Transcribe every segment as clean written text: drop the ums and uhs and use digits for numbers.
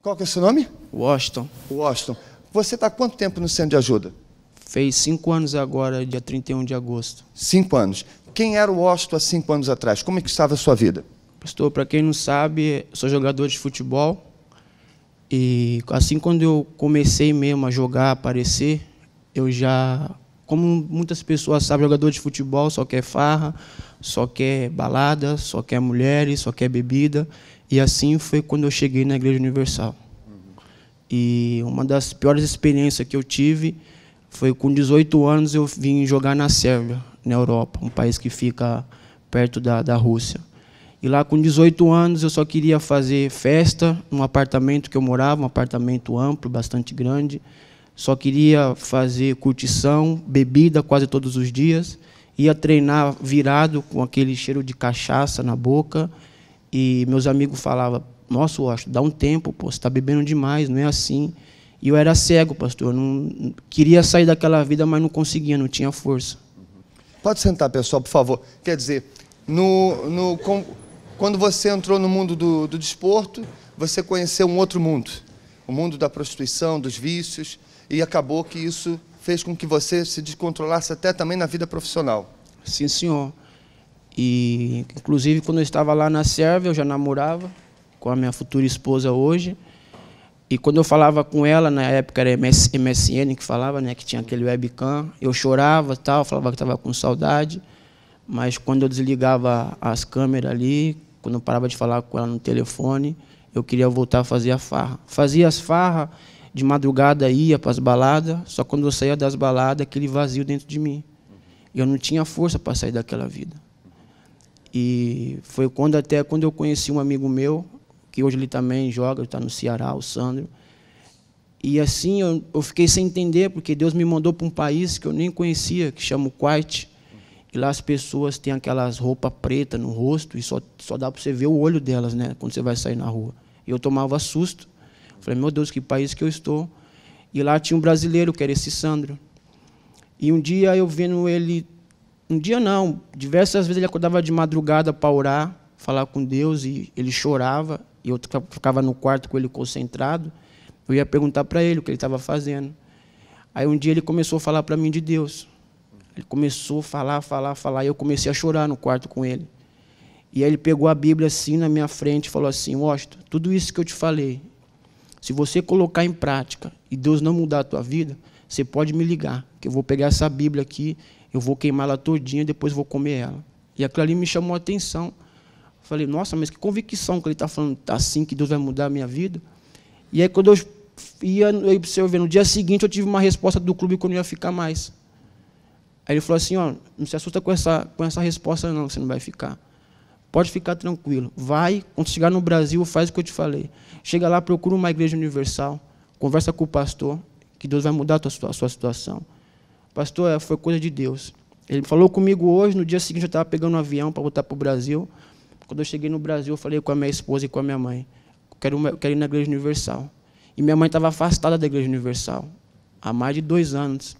Qual que é o seu nome? Washington. Washington. Você está há quanto tempo no centro de ajuda? Fez 5 anos agora, dia 31 de agosto. 5 anos. Quem era o Washington há 5 anos atrás? Como é que estava a sua vida? Pastor, para quem não sabe, sou jogador de futebol. E assim, quando eu comecei mesmo a jogar, a aparecer, eu já, como muitas pessoas sabem, jogador de futebol só quer farra, só quer balada, só quer mulheres, só quer bebida. E assim foi quando eu cheguei na Igreja Universal. E uma das piores experiências que eu tive foi com 18 anos eu vim jogar na Sérvia, na Europa, um país que fica perto da Rússia. E lá com 18 anos eu só queria fazer festa num apartamento que eu morava, um apartamento amplo, bastante grande. Só queria fazer curtição, bebida quase todos os dias. Ia treinar virado com aquele cheiro de cachaça na boca. E meus amigos falavam, nossa, Washington, dá um tempo, pô, você está bebendo demais, não é assim. E eu era cego, pastor, não queria sair daquela vida, mas não conseguia, não tinha força. Pode sentar, pessoal, por favor. Quer dizer, quando você entrou no mundo do desporto, você conheceu um outro mundo, o mundo da prostituição, dos vícios, e acabou que isso fez com que você se descontrolasse até também na vida profissional. Sim, senhor. E, inclusive, quando eu estava lá na Sérvia, eu já namorava com a minha futura esposa hoje. E quando eu falava com ela, na época era MSN que falava, né, que tinha aquele webcam, eu chorava, tal, falava que estava com saudade. Mas quando eu desligava as câmeras ali, quando eu parava de falar com ela no telefone, eu queria voltar a fazer a farra. Fazia as farras, de madrugada ia para as baladas, só quando eu saía das baladas, aquele vazio dentro de mim. Eu não tinha força para sair daquela vida. E foi quando eu conheci um amigo meu, que hoje ele também joga, está no Ceará, o Sandro. E assim eu fiquei sem entender, porque Deus me mandou para um país que eu nem conhecia, que chama o Kuwait. E lá as pessoas têm aquelas roupas pretas no rosto e só dá para você ver o olho delas, né, quando você vai sair na rua. E eu tomava susto. Falei, meu Deus, que país que eu estou. E lá tinha um brasileiro, que era esse Sandro. E um dia eu vendo ele... Um dia não, diversas vezes ele acordava de madrugada para orar, falar com Deus, e ele chorava, e eu ficava no quarto com ele concentrado. Eu ia perguntar para ele o que ele estava fazendo. Aí um dia ele começou a falar para mim de Deus. Ele começou a falar, e eu comecei a chorar no quarto com ele. E aí ele pegou a Bíblia assim na minha frente e falou assim, Washington, tudo isso que eu te falei, se você colocar em prática e Deus não mudar a tua vida, você pode me ligar, que eu vou pegar essa Bíblia aqui, eu vou queimar ela todinha e depois vou comer ela. E aquilo ali me chamou a atenção. Falei, nossa, mas que convicção que ele está falando assim, que Deus vai mudar a minha vida. E aí, quando eu ia observando, no dia seguinte, eu tive uma resposta do clube que eu não ia ficar mais. Aí ele falou assim, ó, não se assusta com essa resposta não, você não vai ficar. Pode ficar tranquilo. Vai, quando chegar no Brasil, faz o que eu te falei. Chega lá, procura uma igreja universal, conversa com o pastor, que Deus vai mudar a sua situação. Pastor, foi coisa de Deus. Ele falou comigo hoje, no dia seguinte eu estava pegando um avião para voltar para o Brasil. Quando eu cheguei no Brasil, eu falei com a minha esposa e com a minha mãe, eu quero ir na Igreja Universal. E minha mãe estava afastada da Igreja Universal, há mais de 2 anos.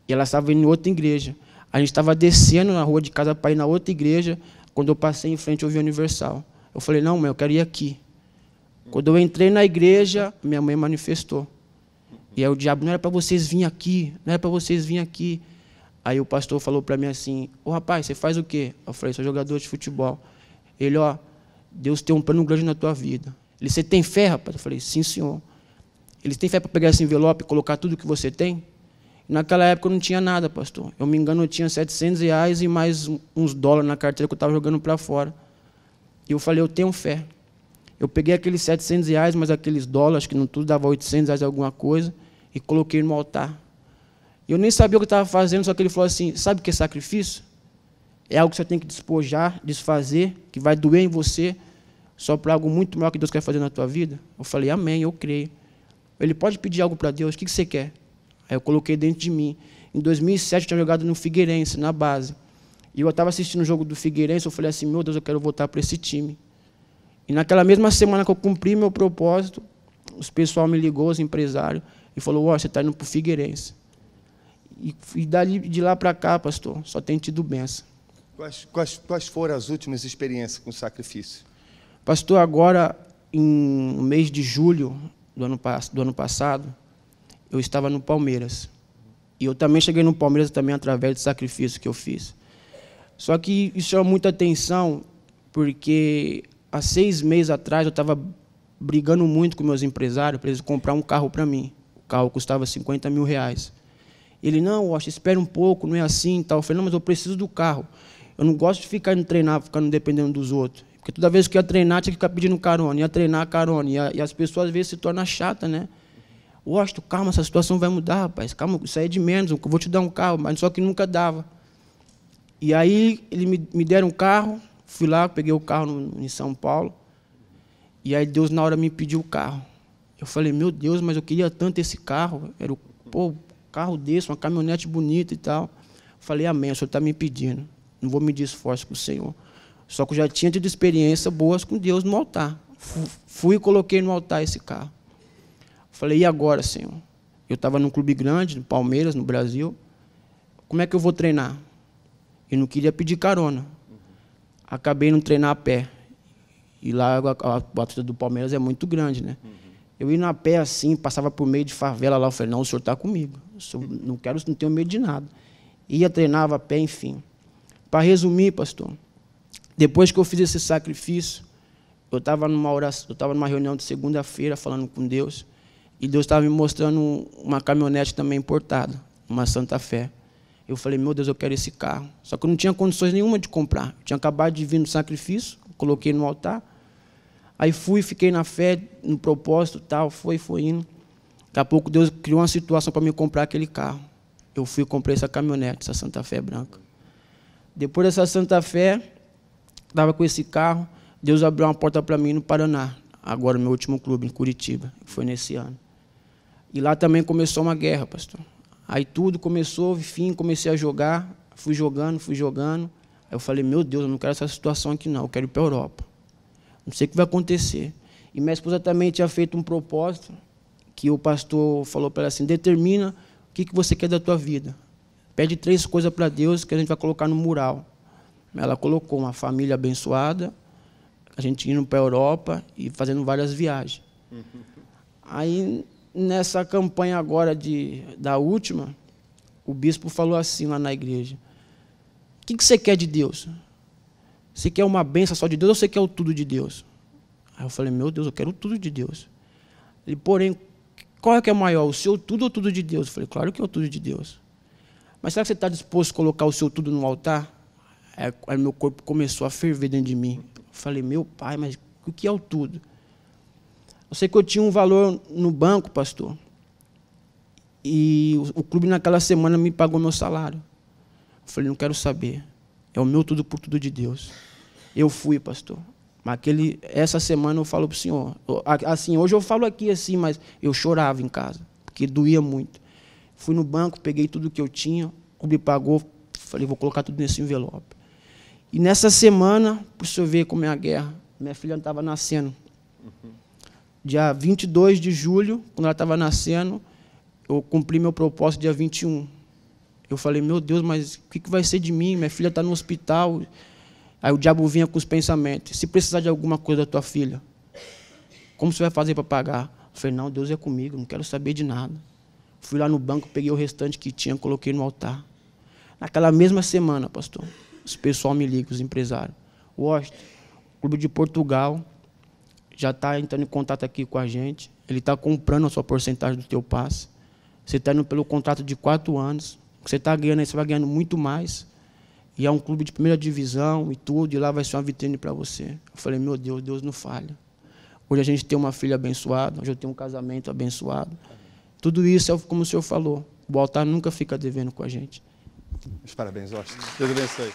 E ela estava indo em outra igreja. A gente estava descendo na rua de casa para ir na outra igreja, quando eu passei em frente, eu vi a Universal. Eu falei, não, mãe, eu quero ir aqui. Quando eu entrei na igreja, minha mãe manifestou. E aí o diabo, não era para vocês virem aqui, não era para vocês virem aqui. Aí o pastor falou para mim assim, ô rapaz, você faz o quê? Eu falei, sou jogador de futebol. Ele, ó, Deus tem um plano grande na tua vida. Ele, você tem fé, rapaz? Eu falei, sim, senhor. Ele, tem fé para pegar esse envelope e colocar tudo que você tem? E naquela época eu não tinha nada, pastor. Eu me engano, eu tinha R$700 e mais uns dólares na carteira que eu estava jogando para fora. E eu falei, eu tenho fé. Eu peguei aqueles R$700, mais aqueles dólares, que não tudo dava R$800 alguma coisa, e coloquei no altar. Eu nem sabia o que eu estava fazendo, só que ele falou assim, sabe o que é sacrifício? É algo que você tem que despojar, desfazer, que vai doer em você, só para algo muito maior que Deus quer fazer na tua vida. Eu falei, amém, eu creio. Ele pode pedir algo para Deus, o que você quer? Aí eu coloquei dentro de mim. Em 2007 eu tinha jogado no Figueirense, na base. E eu estava assistindo o jogo do Figueirense, eu falei assim, meu Deus, eu quero voltar para esse time. E naquela mesma semana que eu cumpri meu propósito, os pessoal me ligou, os empresários, e falou, ó, você está indo para o Figueirense. E de lá para cá, pastor, só tem tido bênção. Quais foram as últimas experiências com sacrifício? Pastor, agora, no mês de julho do ano passado, eu estava no Palmeiras. E eu também cheguei no Palmeiras também através do sacrifício que eu fiz. Só que isso chama muita atenção, porque há 6 meses atrás eu estava brigando muito com meus empresários para eles comprar um carro para mim. O carro custava 50 mil reais. Ele, não, Washington, espera um pouco, não é assim e tal. Eu falei, não, mas eu preciso do carro. Eu não gosto de ficar indo treinar, ficando dependendo dos outros. Porque toda vez que eu ia treinar, tinha que ficar pedindo carona, ia treinar carona. E as pessoas, às vezes, se tornam chatas, né? Washington, calma, essa situação vai mudar, rapaz. Calma, isso aí é de menos, eu vou te dar um carro. Mas só que nunca dava. E aí, eles me deram um carro, fui lá, peguei o carro em São Paulo. E aí, Deus, na hora, me pediu o carro. Eu falei, meu Deus, mas eu queria tanto esse carro. Era um carro desse, uma caminhonete bonita e tal. Eu falei, amém, o Senhor está me pedindo. Não vou medir esforço com o Senhor. Só que eu já tinha tido experiências boas com Deus no altar. Fui e coloquei no altar esse carro. Falei, e agora, Senhor? Eu estava num clube grande, no Palmeiras, no Brasil. Como é que eu vou treinar? Eu não queria pedir carona. Acabei não treinar a pé. E lá a torcida do Palmeiras é muito grande, né? Eu ia a pé assim, passava por meio de favela lá. Eu falei, não, o senhor está comigo. Não tenho medo de nada. Ia, treinava a pé, enfim. Para resumir, pastor, depois que eu fiz esse sacrifício, eu estava numa reunião de segunda-feira falando com Deus, e Deus estava me mostrando uma caminhonete também importada, uma Santa Fé. Eu falei, meu Deus, eu quero esse carro. Só que eu não tinha condições nenhuma de comprar. Eu tinha acabado de vir no sacrifício, coloquei no altar. Aí fiquei na fé, no propósito, tal, foi indo. Daqui a pouco Deus criou uma situação para me comprar aquele carro. Eu fui e comprei essa caminhonete, essa Santa Fé branca. Depois dessa Santa Fé, estava com esse carro, Deus abriu uma porta para mim no Paraná, agora meu último clube, em Curitiba, que foi nesse ano. E lá também começou uma guerra, pastor. Aí tudo começou, enfim, comecei a jogar, fui jogando. Aí eu falei, meu Deus, eu não quero essa situação aqui não, eu quero ir para a Europa. Não sei o que vai acontecer. E minha esposa também tinha feito um propósito, que o pastor falou para ela assim, determina o que você quer da tua vida. Pede 3 coisas para Deus que a gente vai colocar no mural. Ela colocou uma família abençoada, a gente indo para a Europa e fazendo várias viagens. Aí, nessa campanha agora da última, o bispo falou assim lá na igreja, o que você quer de Deus? Você quer uma bênção só de Deus ou você quer o tudo de Deus? Aí eu falei, meu Deus, eu quero o tudo de Deus. Ele, porém, qual é que é maior, o seu tudo ou tudo de Deus? Eu falei, claro que é o tudo de Deus. Mas será que você está disposto a colocar o seu tudo no altar? Aí meu corpo começou a ferver dentro de mim. Eu falei, meu pai, mas o que é o tudo? Eu sei que eu tinha um valor no banco, pastor. E o clube naquela semana me pagou meu salário. Eu falei, não quero saber. É o meu tudo por tudo de Deus. Eu fui, pastor. Mas essa semana eu falo para o senhor. Assim, hoje eu falo aqui assim, mas eu chorava em casa, porque doía muito. Fui no banco, peguei tudo que eu tinha, o clube pagou, falei, vou colocar tudo nesse envelope. E nessa semana, para o senhor ver como é a guerra, minha filha estava nascendo. Dia 22 de julho, quando ela estava nascendo, eu cumpri meu propósito dia 21. Eu falei, meu Deus, mas o que vai ser de mim? Minha filha está no hospital. Aí o diabo vinha com os pensamentos. Se precisar de alguma coisa da tua filha, como você vai fazer para pagar? Eu falei, não, Deus é comigo, não quero saber de nada. Fui lá no banco, peguei o restante que tinha, coloquei no altar. Naquela mesma semana, pastor, os pessoal me liga, os empresários. Washington, o Clube de Portugal já está entrando em contato aqui com a gente. Ele está comprando a sua porcentagem do teu passe. Você está indo pelo contrato de 4 anos. O que você está ganhando aí, você vai ganhando muito mais. E é um clube de primeira divisão e tudo, e lá vai ser uma vitrine para você. Eu falei, meu Deus, Deus não falha. Hoje a gente tem uma filha abençoada, hoje eu tenho um casamento abençoado. Tudo isso é como o senhor falou. O altar nunca fica devendo com a gente. Parabéns, Washington. Deus abençoe.